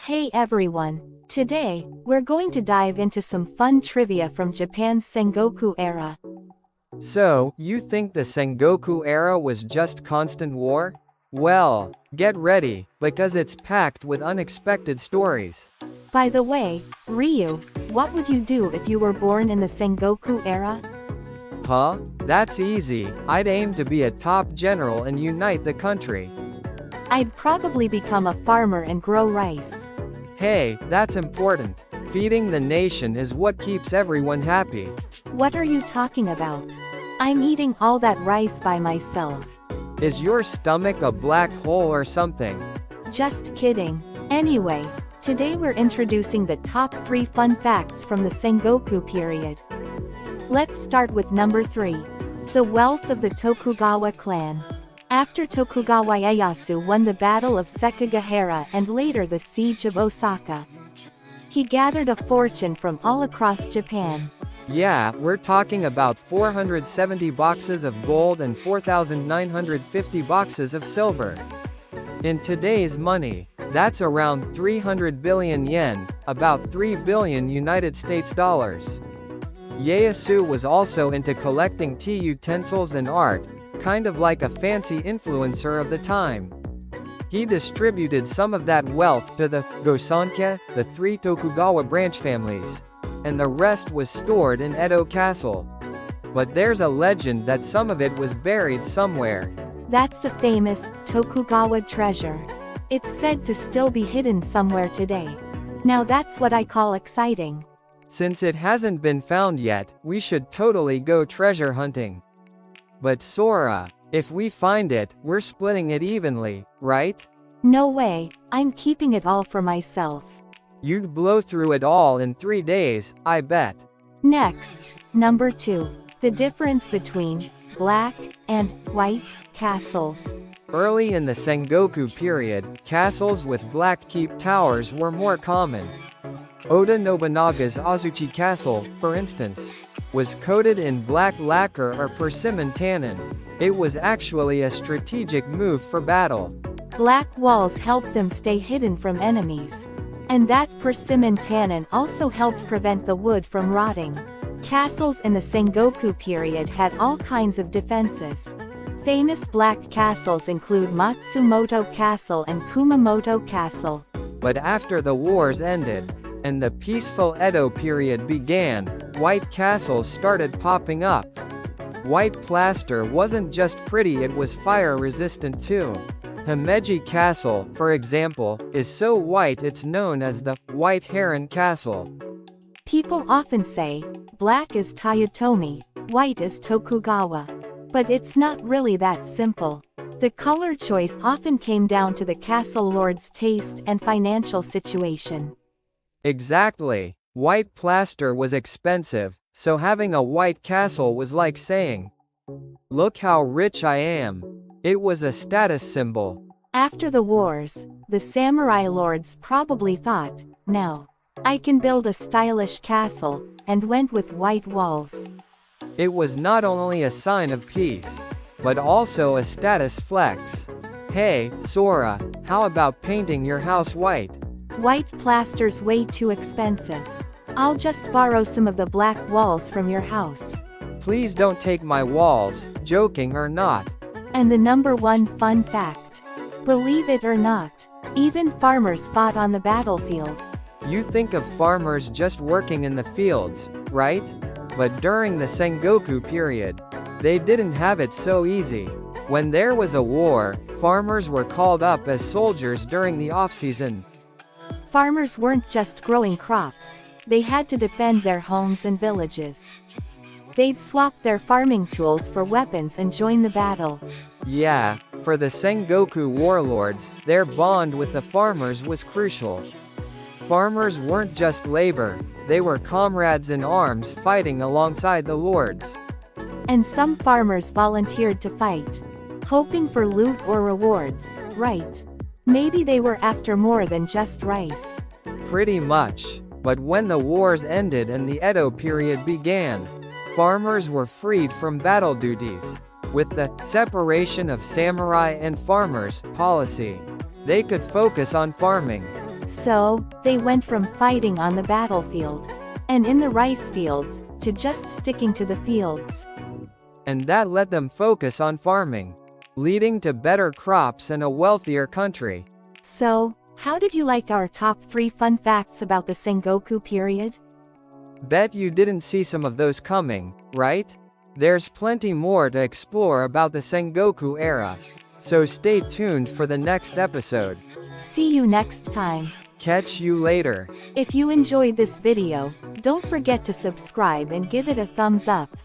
Hey everyone! Today, we're going to dive into some fun trivia from Japan's Sengoku era. So, you think the Sengoku era was just constant war? Well, get ready, because it's packed with unexpected stories. By the way, Ryu, what would you do if you were born in the Sengoku era? Huh? That's easy. I'd aim to be a top general and unite the country. I'd probably become a farmer and grow rice. Hey, that's important. Feeding the nation is what keeps everyone happy. What are you talking about? I'm eating all that rice by myself. Is your stomach a black hole or something? Just kidding. Anyway, today we're introducing the top 3 fun facts from the Sengoku period. Let's start with number 3. The wealth of the Tokugawa clan. After Tokugawa Ieyasu won the Battle of Sekigahara and later the Siege of Osaka, he gathered a fortune from all across Japan. Yeah, we're talking about 470 boxes of gold and 4,950 boxes of silver. In today's money, that's around 300 billion yen, about 3 billion United States dollars. Ieyasu was also into collecting tea utensils and art, kind of like a fancy influencer of the time. He distributed some of that wealth to the Gosankya, the 3 Tokugawa branch families, and the rest was stored in Edo Castle. But there's a legend that some of it was buried somewhere. That's the famous Tokugawa treasure. It's said to still be hidden somewhere today. Now that's what I call exciting. Since it hasn't been found yet, we should totally go treasure hunting. But Sora, if we find it, we're splitting it evenly, right? No way, I'm keeping it all for myself. You'd blow through it all in 3 days, I bet. Next, number 2. The difference between black and white castles. Early in the Sengoku period, castles with black keep towers were more common. Oda Nobunaga's Azuchi Castle, for instance, was coated in black lacquer or persimmon tannin. It was actually a strategic move for battle. Black walls helped them stay hidden from enemies. And that persimmon tannin also helped prevent the wood from rotting. Castles in the Sengoku period had all kinds of defenses. Famous black castles include Matsumoto Castle and Kumamoto Castle. But after the wars ended, and the peaceful Edo period began, white castles started popping up. White plaster wasn't just pretty, it was fire-resistant too. Himeji Castle, for example, is so white it's known as the White Heron Castle. People often say, black is Toyotomi, white is Tokugawa. But it's not really that simple. The color choice often came down to the castle lord's taste and financial situation. Exactly. White plaster was expensive, so having a white castle was like saying, "Look how rich I am." It was a status symbol. After the wars, the samurai lords probably thought, now, I can build a stylish castle, and went with white walls. It was not only a sign of peace, but also a status flex. Hey, Sora, how about painting your house white? White plaster's way too expensive. I'll just borrow some of the black walls from your house. Please don't take my walls, joking or not. And the number 1 fun fact. Believe it or not, even farmers fought on the battlefield. You think of farmers just working in the fields, right? But during the Sengoku period, they didn't have it so easy. When there was a war, farmers were called up as soldiers during the off-season. Farmers weren't just growing crops, they had to defend their homes and villages. They'd swap their farming tools for weapons and join the battle. Yeah, for the Sengoku warlords, their bond with the farmers was crucial. Farmers weren't just labor, they were comrades in arms fighting alongside the lords. And some farmers volunteered to fight, hoping for loot or rewards, right? Maybe they were after more than just rice. Pretty much. But when the wars ended and the Edo period began, farmers were freed from battle duties. With the separation of samurai and farmers policy, they could focus on farming. So, they went from fighting on the battlefield and in the rice fields, to just sticking to the fields. And that let them focus on farming, leading to better crops and a wealthier country. So, how did you like our top 3 fun facts about the Sengoku period? Bet you didn't see some of those coming, right? There's plenty more to explore about the Sengoku era, so stay tuned for the next episode. See you next time. Catch you later. If you enjoyed this video, don't forget to subscribe and give it a thumbs up.